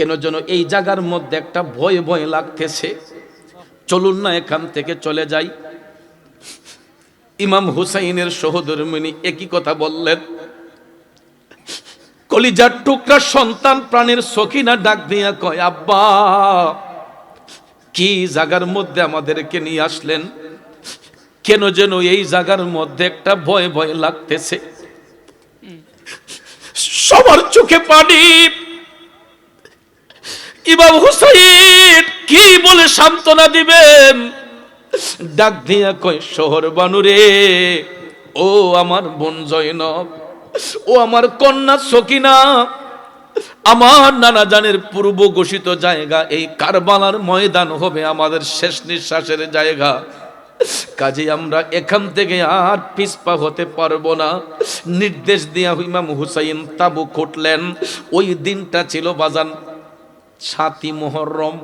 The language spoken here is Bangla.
কেন যেন এই জায়গার মধ্যে একটা ভয় ভয় লাগতেছে, চলুন না এখান থেকে চলে যাই। ইমাম হুসাইনের সহধর্মিণী একই কথা বললেন। কলিজার টুকরা সন্তান প্রাণের সখিনা ডাক দিয়া কয়, আব্বা কি জায়গার মধ্যে আমাদেরকে নিয়ে আসলেন? কেন যেন এই জায়গার মধ্যে একটা ভয় ভয় লাগতেছে। সবার চোখে পানি। ইমাম হুসাইন কি বলে সান্ত্বনা দিবেন? ডাক দিয়া কয়, শহর বানুরে, ও আমার বোন জয়নব, ও আমার কন্যা সকিনা, আমার নানা জানের পূর্ব ঘোষিত জায়গা এই কারবালার ময়দান হবে আমাদের শেষ নিঃশ্বাসের জায়গা। কাজে আমরা এখান থেকে আর পিছপা হতে পারবো না। নির্দেশ দিয়া ইমাম হুসাইন তাবু খুঁটলেন। ওই দিনটা ছিল বাজান ৭ই মুহররম।